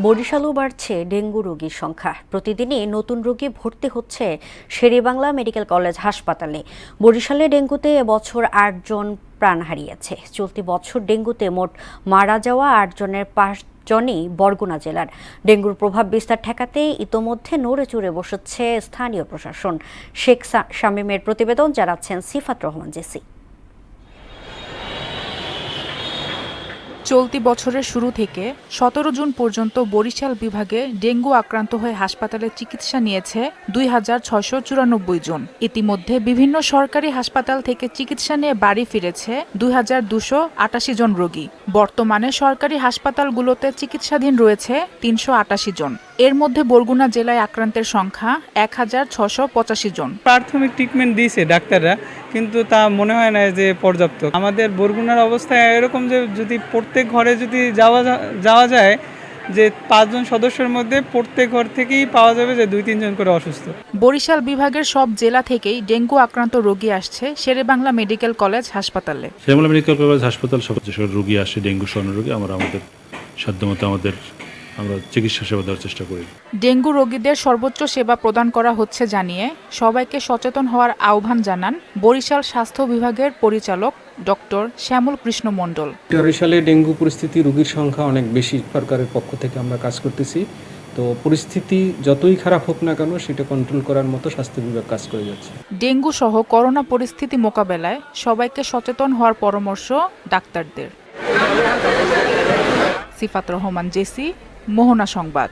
বরিশালেও বাড়ছে ডেঙ্গু রোগীর সংখ্যা। প্রতিদিনই নতুন রোগী ভর্তি হচ্ছে শেরেবাংলা মেডিকেল কলেজ হাসপাতালে। বরিশালে ডেঙ্গুতে এবছর ৮ জন প্রাণ হারিয়েছে। চলতি বছর ডেঙ্গুতে মোট মারা যাওয়া ৮ জনের ৫ জনই বরগুনা জেলার। ডেঙ্গুর প্রভাব বিস্তার ঠেকাতে ইতোমধ্যে নড়ে চড়ে বসেছে স্থানীয় প্রশাসন। শেখ শামীমের প্রতিবেদন জানাচ্ছেন সিফাত রহমান জেসি। চলতি বছরের শুরু থেকে ১৭ জুন পর্যন্ত বরিশাল বিভাগে ডেঙ্গু আক্রান্ত হয়ে হাসপাতালে চিকিৎসা নিয়েছে ২,৬৯৪ জন। ইতিমধ্যে বিভিন্ন সরকারি হাসপাতাল থেকে চিকিৎসা নিয়ে বাড়ি ফিরেছে ২,২৮৮ জন রোগী। বর্তমানে সরকারি হাসপাতালগুলোতে চিকিৎসাধীন রয়েছে ৩৮৮ জন। এর মধ্যে বরগুনা জেলায় আক্রান্তের সংখ্যা ১,৬৮৫ জন। প্রাথমিক ট্রিটমেন্ট দিয়েছে ডাক্তাররা, কিন্তু তা মনে হয় না যে পর্যাপ্ত। আমাদের বরগুনার অবস্থা এরকম যে যদি প্রত্যেক ঘরে যদি যাওয়া যায়, যে ৫ জন সদস্যের মধ্যে প্রত্যেক ঘর থেকেই পাওয়া যাবে যে ২-৩ জন করে অসুস্থ। বরিশাল বিভাগের সব জেলা থেকেই ডেঙ্গু আক্রান্ত রোগী আসছে শেরেবাংলা মেডিকেল কলেজ হাসপাতালে। শেরেবাংলা মেডিকেল কলেজ হাসপাতাল সব রোগী আসে, ডেঙ্গু শনাক্ত রোগী। আমাদের সাধ্যমতো আমরা চিকিৎসা সেবা দেওয়ার চেষ্টা করি। ডেঙ্গু রোগীদের সর্বোচ্চ সেবা প্রদান করা হচ্ছে জানিয়ে সবাইকে সচেতন হওয়ার আহ্বান জানান বরিশাল স্বাস্থ্য বিভাগের পরিচালক ডক্টর শ্যামল কৃষ্ণ মণ্ডল। বরিশালে ডেঙ্গু পরিস্থিতি, রোগীর সংখ্যা অনেক বেশি। সরকারের পক্ষ থেকে আমরা কাজ করতেছি। তো পরিস্থিতি যতই খারাপ হোক না কেন, সেটা কন্ট্রোল করার মতো স্বাস্থ্য বিভাগ কাজ করে যাচ্ছে। ডেঙ্গু সহ করোনা পরিস্থিতি মোকাবেলায় সবাইকে সচেতন হওয়ার পরামর্শ ডাক্তারদের। সিফাত রহমান জেসি, মোহনা সংবাদ।